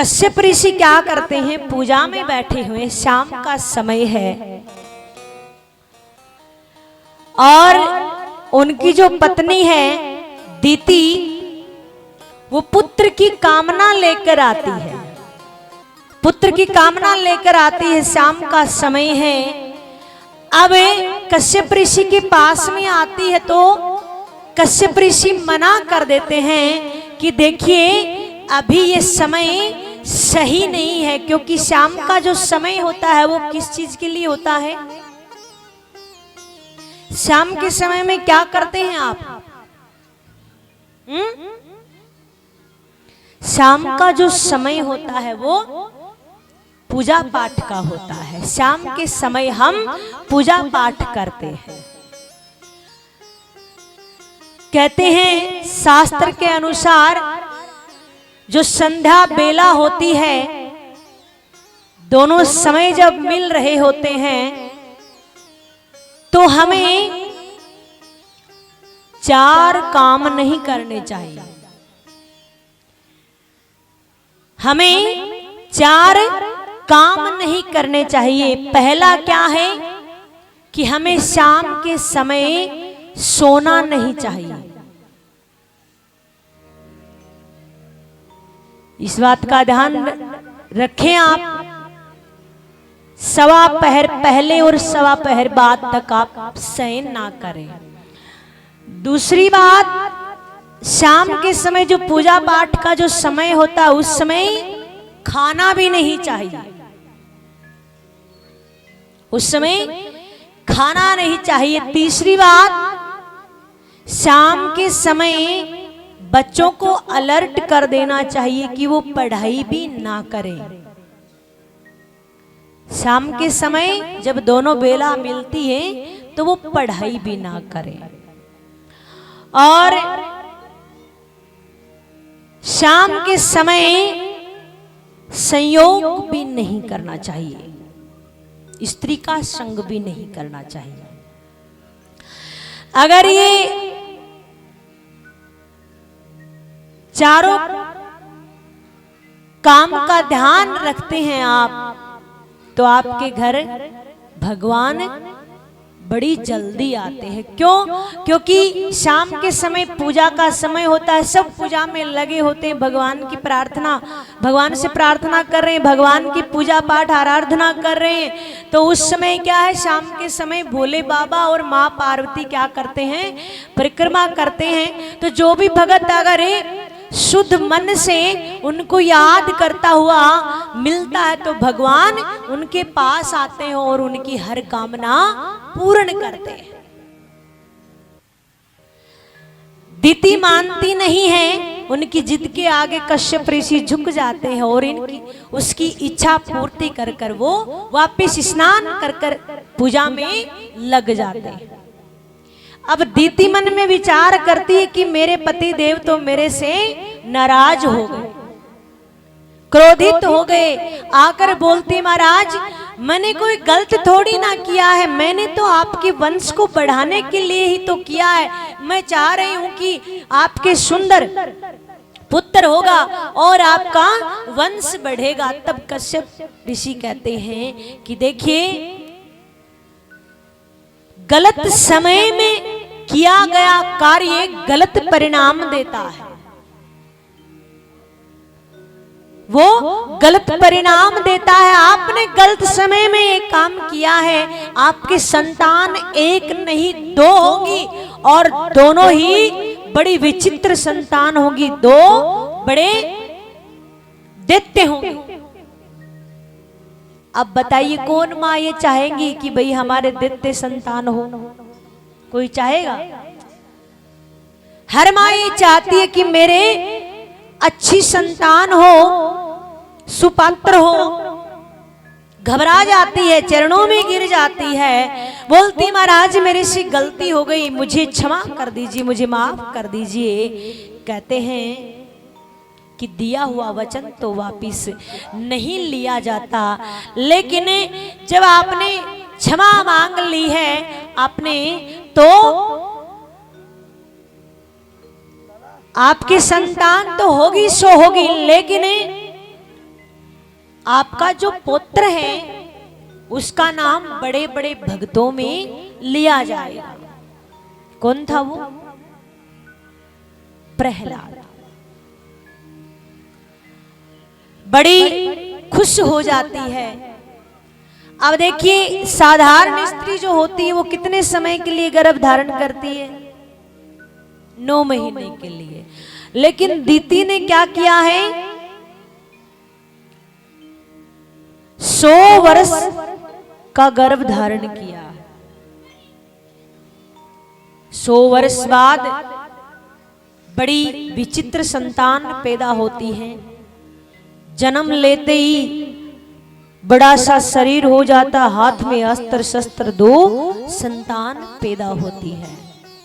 कश्यप ऋषि क्या करते हैं, पूजा में बैठे हुए, शाम का समय है और उनकी जो पत्नी है दीति, वो पुत्र की कामना लेकर आती है, पुत्र की कामना लेकर आती है, शाम का समय है। अब कश्यप ऋषि के पास में आती है तो कश्यप ऋषि मना कर देते हैं कि देखिए अभी ये समय सही नहीं है, क्योंकि शाम का जो समय होता है वो किस चीज के लिए होता है? शाम के समय में क्या करते हैं आप? शाम का जो समय होता है वो पूजा पाठ का होता है। शाम के समय हम पूजा पाठ करते हैं। कहते हैं शास्त्र के अनुसार जो संध्या बेला होती है, दोनों समय जब मिल रहे होते हैं तो हमें 4 काम नहीं करने चाहिए। हमें 4 काम नहीं करने चाहिए। पहला क्या है कि हमें शाम के समय सोना नहीं चाहिए। इस बात का ध्यान रखें आप। सवा पहर पहले और सवा पहर बाद तक आप शयन ना करें। दूसरी बात, शाम के समय जो पूजा पाठ का जो समय होता है उस समय खाना भी नहीं चाहिए। उस समय खाना नहीं चाहिए। तीसरी बात, शाम के समय बच्चों को अलर्ट कर देना चाहिए कि वो पढ़ाई भी ना करें। शाम के समय जब दोनों बेला मिलती है तो वो पढ़ाई भी ना करें। और शाम के समय संयोग भी नहीं करना चाहिए, स्त्री का संग भी नहीं करना चाहिए। अगर ये चारों काम का ध्यान रखते हैं आप, तो आपके घर भगवान बड़ी जल्दी आते हैं। क्यों? क्योंकि शाम के समय पूजा का समय होता है, सब पूजा में लगे होते हैं, भगवान की प्रार्थना, भगवान से प्रार्थना कर रहे हैं, भगवान की पूजा पाठ आराधना कर रहे हैं। तो उस समय क्या है, शाम के समय भोले बाबा और माँ पार्वती क्या करते हैं, परिक्रमा करते हैं। तो जो भी भगत अगर शुद्ध मन से उनको याद करता हुआ मिलता है तो भगवान उनके पास आते हैं और उनकी हर कामना पूर्ण करते हैं। दीति मानती नहीं है, उनकी जिद के आगे कश्यप ऋषि झुक जाते हैं और इनकी उसकी इच्छा पूर्ति कर कर वो वापस स्नान कर कर पूजा में लग जाते हैं। अब दीति मन में विचार करती है कि मेरे पति देव तो मेरे से नाराज हो गए, क्रोधित हो गए। आकर बोलती, महाराज मैंने कोई गलत थोड़ी ना किया है, मैंने तो आपके वंश को बढ़ाने के लिए ही तो किया है। मैं चाह रही हूं कि आपके सुंदर पुत्र होगा और आपका वंश बढ़ेगा। तब कश्यप ऋषि कहते हैं कि देखिए, गलत समय में किया गया कार्य गलत परिणाम देता है, वो गलत परिणाम देता है। आपने गलत समय में ये काम किया है, आपके संतान एक नहीं 2 होगी और दोनों ही बड़ी विचित्र संतान होगी, 2 बड़े दैत्य होंगे। अब बताइए कौन माँ ये चाहेंगी कि भाई हमारे दैत्य संतान हो? कोई चाहेगा? हर माँ ये चाहती है कि मेरे अच्छी संतान हो, सुपात्र हो। घबरा जाती है, चरणों में गिर जाती है, बोलती महाराज मेरे से गलती हो गई, मुझे क्षमा कर दीजिए, मुझे माफ कर दीजिए। कहते हैं कि दिया हुआ वचन तो वापिस नहीं लिया जाता, लेकिन जब आपने क्षमा मांग ली है आपने, तो आपकी संतान तो होगी सो होगी, लेकिन आपका जो पुत्र है उसका नाम बड़े बड़े भक्तों में लिया जाएगा। कौन था वो? प्रहलाद। बड़ी खुश हो जाती है। अब देखिए, साधारण स्त्री जो होती है वो कितने समय के लिए गर्भ धारण करती है? 9 महीने के लिए। लेकिन दीति ने क्या किया है? 100 वर्ष का गर्भ धारण किया। 100 वर्ष बाद बड़ी विचित्र संतान पैदा होती है। जन्म लेते ही बड़ा सा शरीर हो जाता, हाथ में अस्त्र शस्त्र, 2 संतान पैदा होती है।